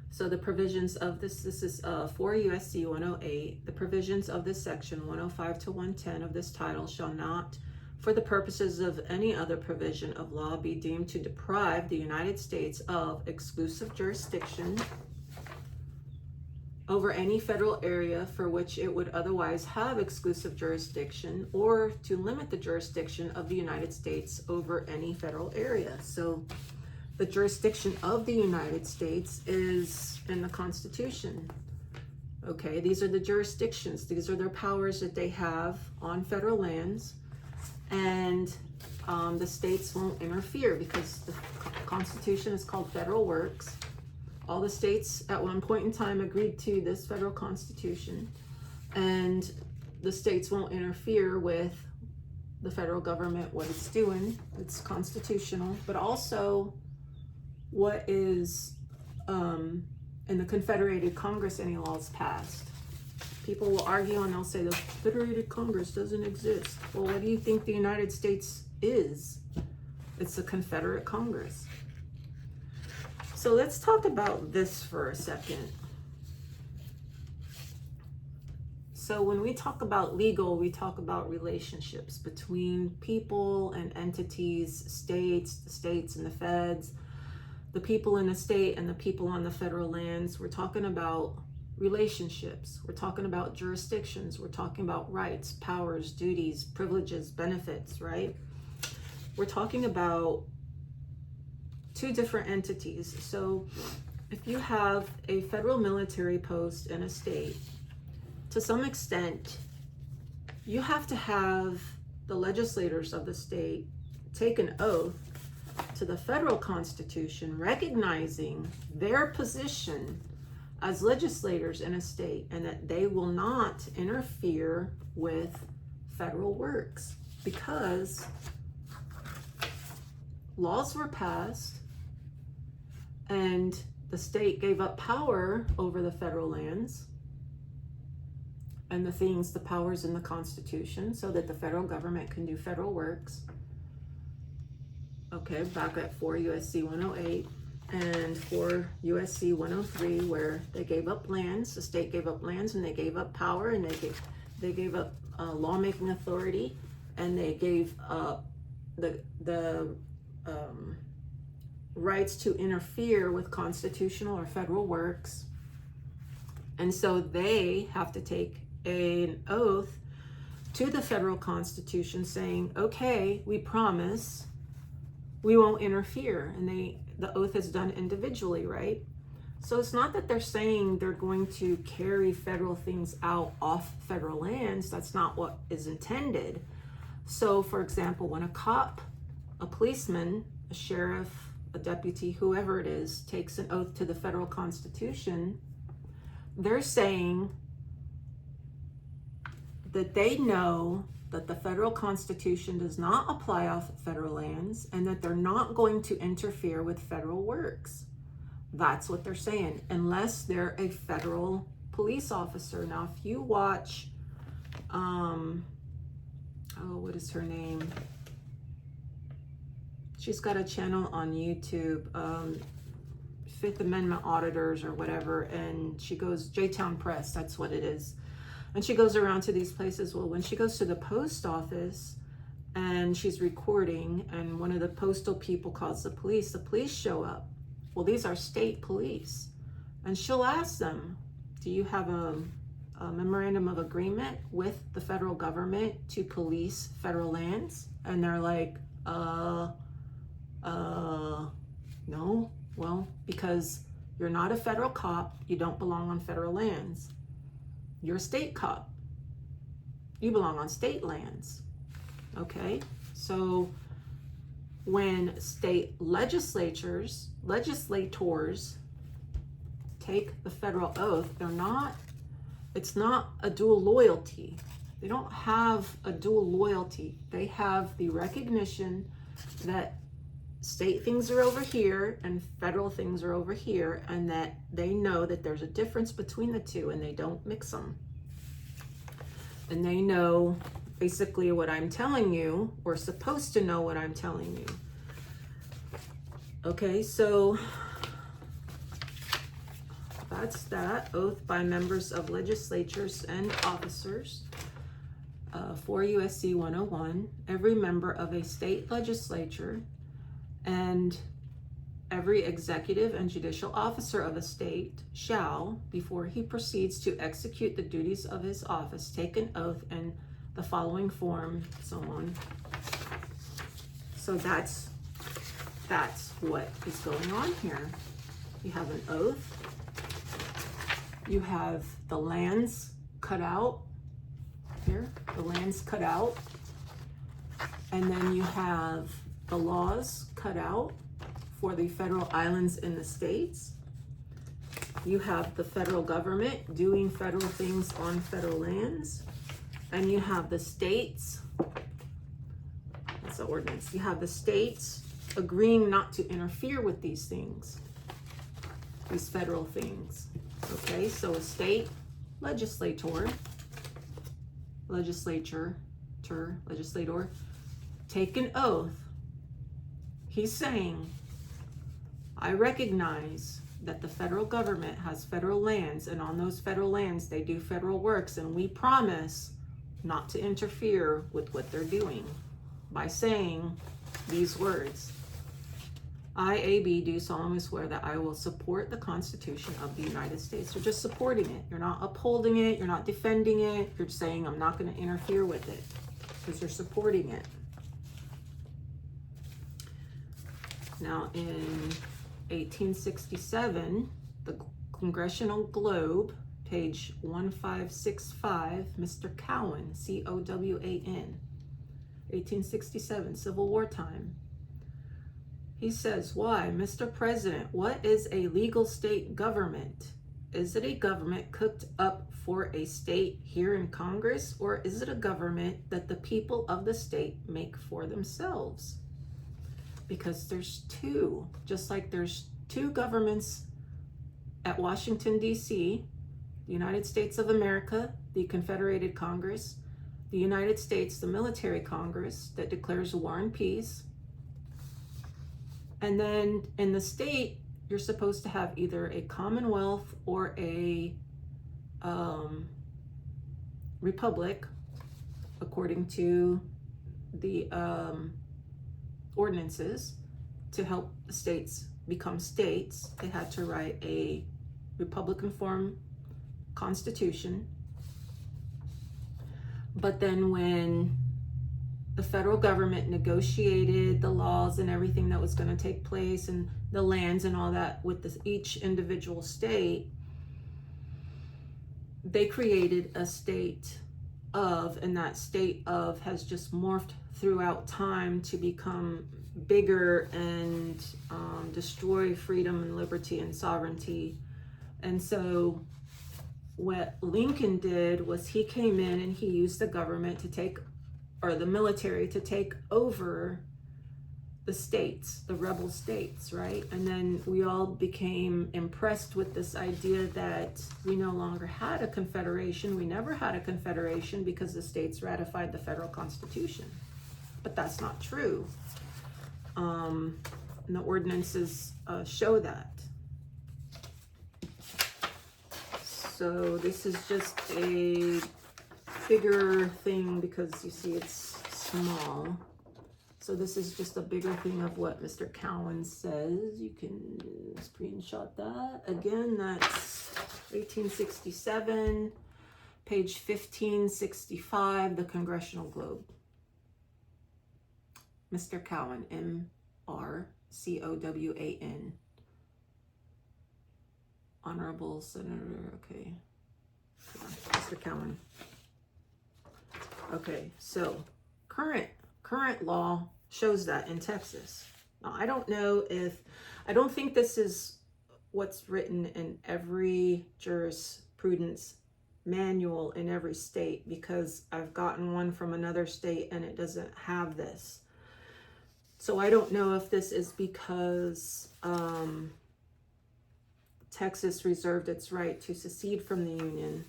So the provisions of this is 4 U.S.C. 108. The provisions of this section 105 to 110 of this title shall not, for the purposes of any other provision of law, be deemed to deprive the United States of exclusive jurisdiction over any federal area for which it would otherwise have exclusive jurisdiction, or to limit the jurisdiction of the United States over any federal area. So the jurisdiction of the United States is in the Constitution. Okay, these are the jurisdictions. These are their powers that they have on federal lands, and the states won't interfere because the Constitution is called federal works. All the states at one point in time agreed to this federal Constitution, and the states won't interfere with the federal government, what it's doing. It's constitutional, but also what is in the Confederated Congress, any laws passed. People will argue and they'll say the Confederated Congress doesn't exist. Well, what do you think the United States is? It's the Confederate Congress. So let's talk about this for a second. So when we talk about legal, we talk about relationships between people and entities, states, the states and the feds, the people in the state and the people on the federal lands. We're talking about relationships. We're talking about jurisdictions. We're talking about rights, powers, duties, privileges, benefits, right? We're talking about two different entities. So if you have a federal military post in a state, to some extent, you have to have the legislators of the state take an oath to the federal Constitution, recognizing their position as legislators in a state, and that they will not interfere with federal works, because laws were passed and the state gave up power over the federal lands and the things, the powers in the Constitution, so that the federal government can do federal works. Okay, back at 4 U.S.C. 108 and 4 U.S.C. 103, where they gave up lands, the state gave up lands, and they gave up power, and they gave up lawmaking authority, and they gave up the rights to interfere with constitutional or federal works. And so they have to take an oath to the federal Constitution saying, okay, we promise we won't interfere. And the oath is done individually, right? So it's not that they're saying they're going to carry federal things out off federal lands. That's not what is intended. So for example, when a cop, a policeman, a sheriff, a deputy, whoever it is, takes an oath to the federal Constitution, they're saying that they know that the federal constitution does not apply off federal lands and that they're not going to interfere with federal works. That's what they're saying, unless they're a federal police officer. Now, if you watch, what is her name? She's got a channel on YouTube, Fifth Amendment Auditors or whatever, and she goes, J-Town Press, that's what it is. And she goes around to these places. Well, when she goes to the post office and she's recording, and one of the postal people calls the police show up. Well, these are state police. And she'll ask them, do you have a memorandum of agreement with the federal government to police federal lands? And they're like, no. Well, because you're not a federal cop, you don't belong on federal lands. You're a state cop. You belong on state lands. Okay? So when state legislators take the federal oath, it's not a dual loyalty. They don't have a dual loyalty. They have the recognition that state things are over here and federal things are over here, and that they know that there's a difference between the two and they don't mix them. And they know basically what I'm telling you, or supposed to know what I'm telling you. Okay, so that's that. Oath by members of legislatures and officers. 4 U.S.C. 101. Every member of a state legislature and every executive and judicial officer of a state shall, before he proceeds to execute the duties of his office, take an oath in the following form, so on. So that's what is going on here. You have an oath. You have the lands cut out here, the lands cut out, and then you have the laws cut out for the federal islands in the states. You have the federal government doing federal things on federal lands, and you have the states, that's the ordinance, you have the states agreeing not to interfere with these things, these federal things. Okay, so a state legislator, take an oath. He's saying, I recognize that the federal government has federal lands, and on those federal lands they do federal works, and we promise not to interfere with what they're doing by saying these words. I, A.B., do solemnly swear that I will support the Constitution of the United States. You're just supporting it. You're not upholding it. You're not defending it. You're saying I'm not going to interfere with it because you're supporting it. Now, in 1867, the Congressional Globe, page 1565, Mr. Cowan, C-O-W-A-N, 1867, Civil War time. He says, why, Mr. President, what is a legal state government? Is it a government cooked up for a state here in Congress, or is it a government that the people of the state make for themselves? Because there's two, just like there's two governments at Washington, D.C., the United States of America, the Confederated Congress, the United States, the military Congress that declares war and peace. And then in the state, you're supposed to have either a commonwealth or a republic, according to the ordinances. To help the states become states, they had to write a Republican form constitution. But then when the federal government negotiated the laws and everything that was going to take place and the lands and all that with each individual state, they created a state of, and that state of has just morphed throughout time to become bigger and destroy freedom and liberty and sovereignty. And so what Lincoln did was he came in and he used the government to take, or the military to take over the states, the rebel states, right? And then we all became impressed with this idea that we no longer had a confederation. We never had a confederation because the states ratified the federal constitution. But that's not true. And the ordinances show that. So this is just a bigger thing because you see it's small. So this is just a bigger thing of what Mr. Cowan says. You can screenshot that. Again, that's 1867, page 1565, the Congressional Globe. Mr. Cowan, M-R-C-O-W-A-N. Honorable Senator, okay. Mr. Cowan. Okay, so current law shows that in Texas. Now, I don't think this is what's written in every jurisprudence manual in every state, because I've gotten one from another state and it doesn't have this. So I don't know if this is because Texas reserved its right to secede from the Union,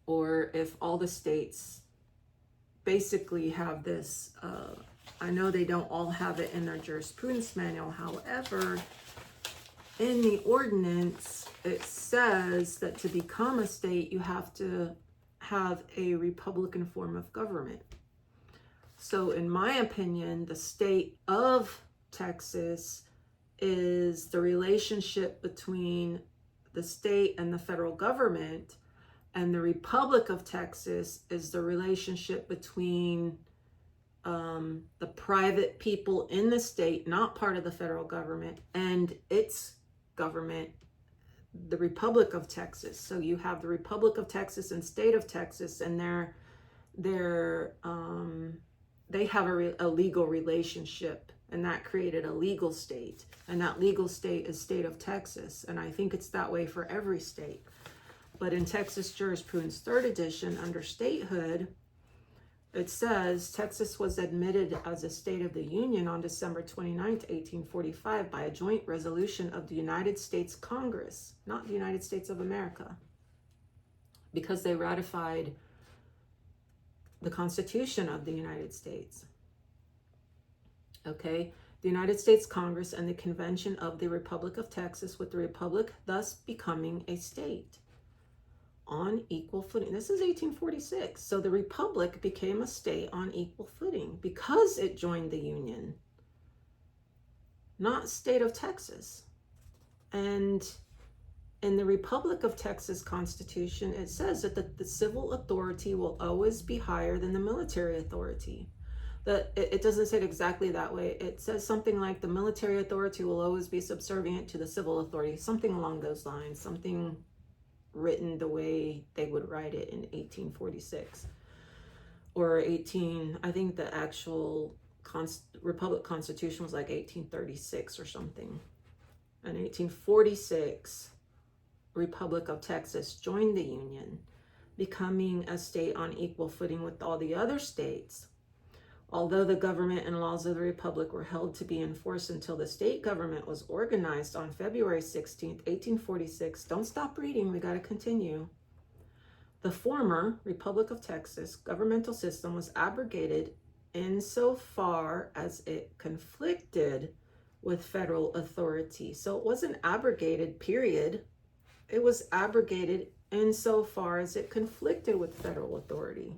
or if all the states basically have this. I know they don't all have it in their jurisprudence manual. However, in the ordinance, it says that to become a state, you have to have a Republican form of government. So in my opinion, the state of Texas is the relationship between the state and the federal government, and the Republic of Texas is the relationship between the private people in the state, not part of the federal government, and its government, the Republic of Texas. So you have the Republic of Texas and state of Texas, and they have a legal relationship, and that created a legal state, and that legal state is state of Texas. And I think it's that way for every state. But in Texas Jurisprudence 3rd edition, under statehood, it says Texas was admitted as a state of the Union on December 29th, 1845 by a joint resolution of the United States Congress, not the United States of America, because they ratified the Constitution of the United States. Okay, the United States Congress and the Convention of the Republic of Texas, with the Republic thus becoming a state on equal footing. This is 1846. So the Republic became a state on equal footing because it joined the Union, not state of Texas. And in the Republic of Texas Constitution, it says that the civil authority will always be higher than the military authority. It doesn't say it exactly that way. It says something like the military authority will always be subservient to the civil authority, something along those lines, something written the way they would write it in 1846 or I think the actual Republic Constitution was like 1836 or something. In 1846, Republic of Texas joined the Union, becoming a state on equal footing with all the other states. Although the government and laws of the Republic were held to be in force until the state government was organized on February 16th, 1846. Don't stop reading, we got to continue. The former Republic of Texas governmental system was abrogated insofar as it conflicted with federal authority. So it wasn't abrogated, period. It was abrogated insofar as it conflicted with federal authority.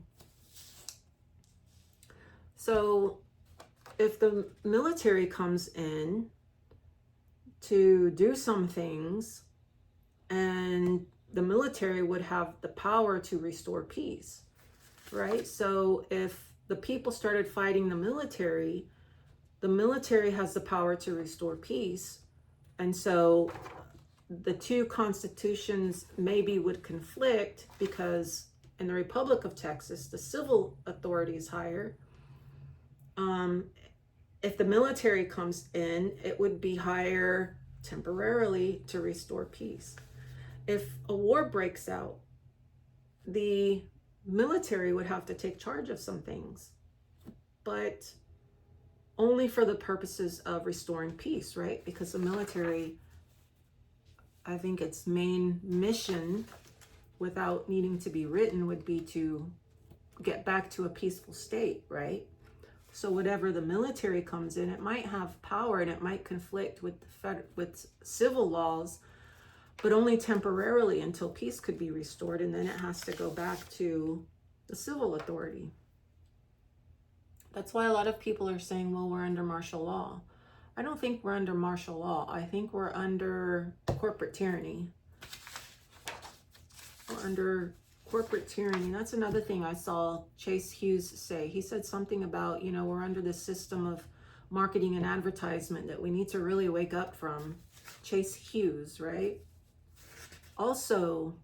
So if the military comes in to do some things, and the military would have the power to restore peace, right? So if the people started fighting the military has the power to restore peace. And so the two constitutions maybe would conflict, because in the Republic of Texas, the civil authority is higher. If the military comes in, it would be higher temporarily to restore peace. if a war breaks out, the military would have to take charge of some things, but only for the purposes of restoring peace, right? Because the military, I think its main mission, without needing to be written, would be to get back to a peaceful state, right? So whatever the military comes in, it might have power and it might conflict with with civil laws, but only temporarily until peace could be restored, and then it has to go back to the civil authority. That's why a lot of people are saying, well, we're under martial law. I don't think we're under martial law. I think we're under corporate tyranny. We're under corporate tyranny. That's another thing I saw Chase Hughes say. He said something about, you know, we're under this system of marketing and advertisement that we need to really wake up from. Chase Hughes, right? Also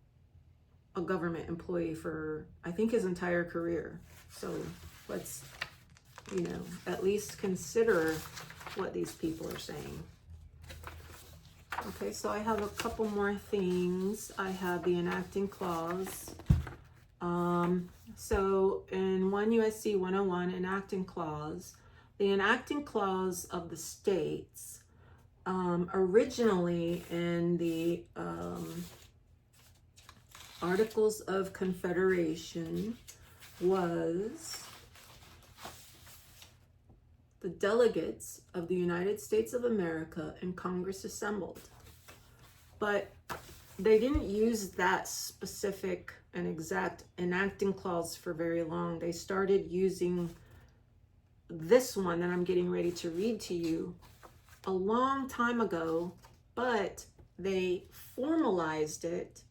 a government employee for, I think, his entire career. So let's, you know, at least consider what these people are saying. Okay, so I have a couple more things. I have the enacting clause. So in 1 U.S.C. 101, enacting clause, the enacting clause of the states, originally in the Articles of Confederation, was the delegates of the United States of America in Congress assembled. But they didn't use that specific and exact enacting clause for very long. They started using this one that I'm getting ready to read to you a long time ago, but they formalized it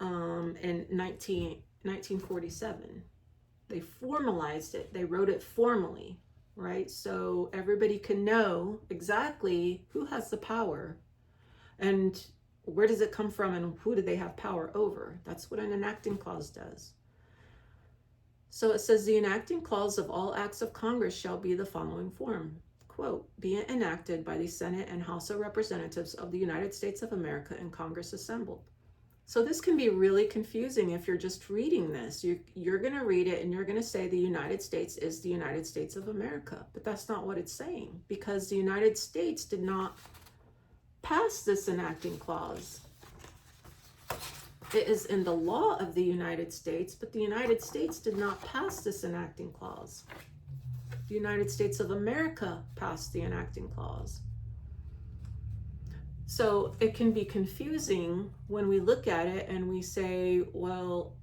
in 1947. They formalized it. They wrote it formally, right? So everybody can know exactly who has the power and where does it come from and who do they have power over. That's what an enacting clause does. So it says the enacting clause of all acts of Congress shall be the following form. Quote, be it enacted by the Senate and House of Representatives of the United States of America and Congress assembled. So this can be really confusing if you're just reading this. You're going to read it and you're going to say the United States is the United States of America. But that's not what it's saying, because the United States did not pass this enacting clause. It is in the law of the United States, but the United States did not pass this enacting clause. The United States of America passed the enacting clause. So it can be confusing when we look at it and we say, well,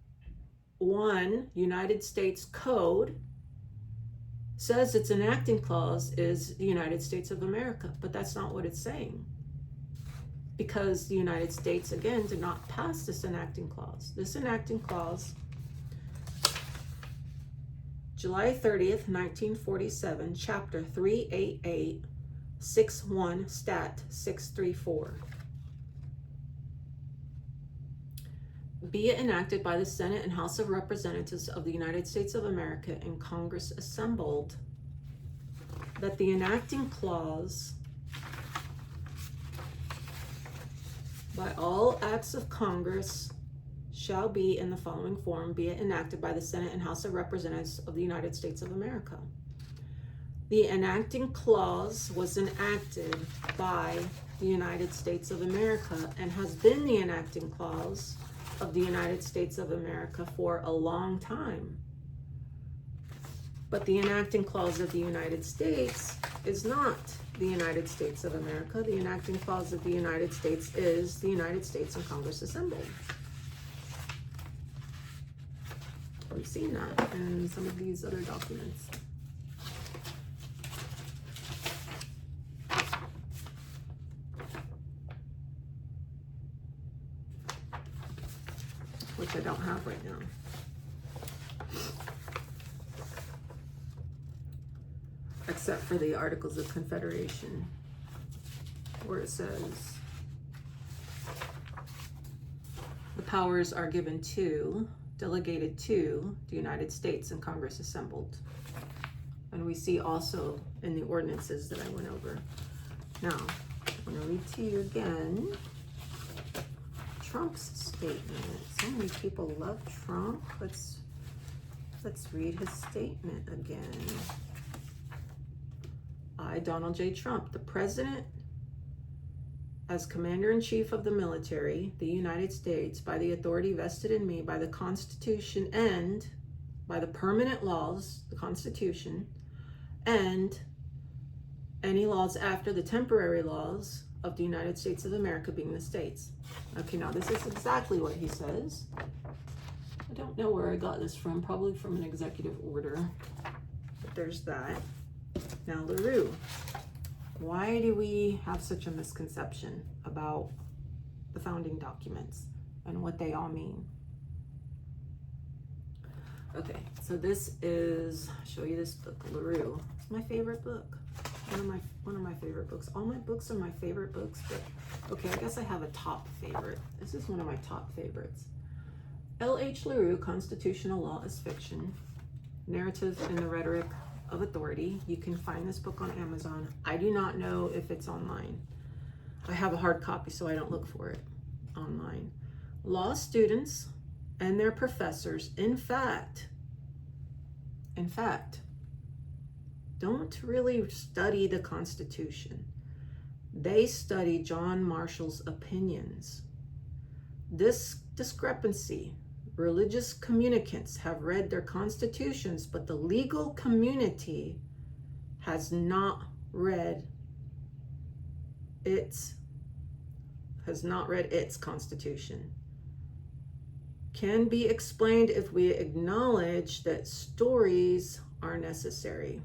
one, United States Code says its enacting clause is the United States of America, but that's not what it's saying. Because the United States, again, did not pass this enacting clause. This enacting clause, July 30th, 1947, Chapter 388, 61, Stat 634. Be it enacted by the Senate and House of Representatives of the United States of America and Congress assembled that the enacting clause by all acts of Congress shall be in the following form, be it enacted by the Senate and House of Representatives of the United States of America. The enacting clause was enacted by the United States of America and has been the enacting clause of the United States of America for a long time. But the enacting clause of the United States is not the United States of America. The enacting clause of the United States is the United States and Congress assembled. We've seen that in some of these other documents. Which I don't have right now. Except for the Articles of Confederation, where it says the powers are given to, delegated to, the United States and Congress assembled. And we see also in the ordinances that I went over. Now, I'm going to read to you again Trump's statement. So many people love Trump. Let's read his statement again. I, Donald J. Trump, the President, as Commander-in-Chief of the military, the United States, by the authority vested in me by the Constitution and by the permanent laws, the Constitution, and any laws after the temporary laws of the United States of America, being the states. Okay, now this is exactly what he says. I don't know where I got this from, probably from an executive order, but there's that. Now, LaRue, why do we have such a misconception about the founding documents and what they all mean? Okay, so this is, I'll show you this book, LaRue. It's my favorite book. One of my favorite books. All my books are my favorite books, but okay, I guess I have a top favorite. This is one of my top favorites. L.H. LaRue, Constitutional Law is Fiction, Narrative and the Rhetoric of Authority. You can find this book on Amazon. I do not know if it's online. I have a hard copy, so I don't look for it online. Law students and their professors, in fact, don't really study the Constitution. They study John Marshall's opinions. This discrepancy, religious communicants have read their constitutions, but the legal community has not read its constitution. Can be explained if we acknowledge that stories are necessary.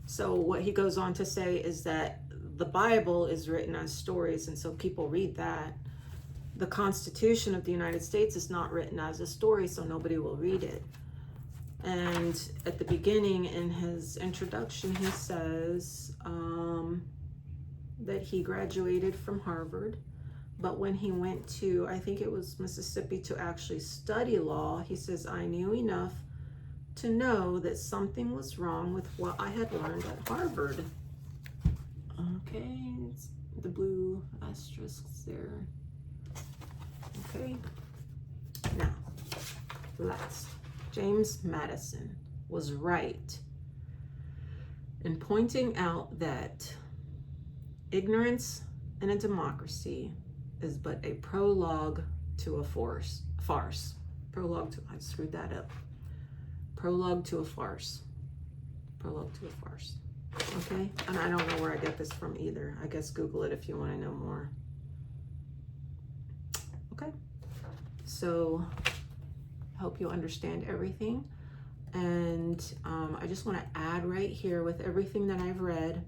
So what he goes on to say is that the Bible is written as stories, and so people read that. The Constitution of the United States is not written as a story, so nobody will read it. And at the beginning, in his introduction, he says that he graduated from Harvard, but when he went to, I think it was Mississippi, to actually study law, he says, I knew enough to know that something was wrong with what I had learned at Harvard. Okay, it's the blue asterisks there. Okay, now, last. James Madison was right in pointing out that ignorance in a democracy is but a prologue to a farce. Prologue to, I screwed that up. Prologue to a farce. Prologue to a farce. Okay, and I don't know where I get this from either. I guess Google it if you want to know more. Okay, so I hope you understand everything. And I just want to add right here with everything that I've read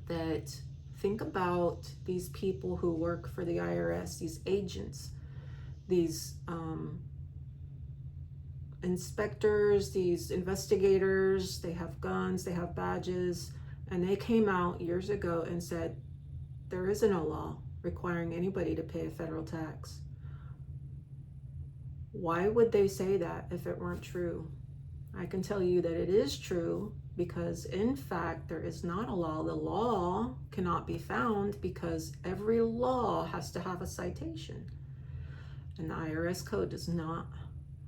that think about these people who work for the IRS, these agents, these inspectors, these investigators. They have guns, they have badges, and they came out years ago and said there isn't a law requiring anybody to pay a federal tax. Why would they say that if it weren't true? I can tell you that it is true, because in fact there is not a law. The law cannot be found because every law has to have a citation, and the IRS code does not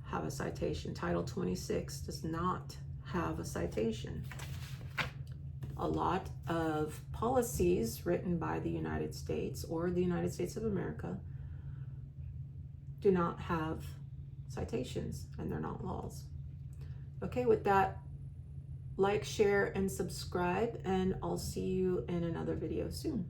have a citation. Title 26 does not have a citation. A lot of policies written by the United States or the United States of America do not have citations, and they're not laws. Okay, with that, like, share, and subscribe, and I'll see you in another video soon.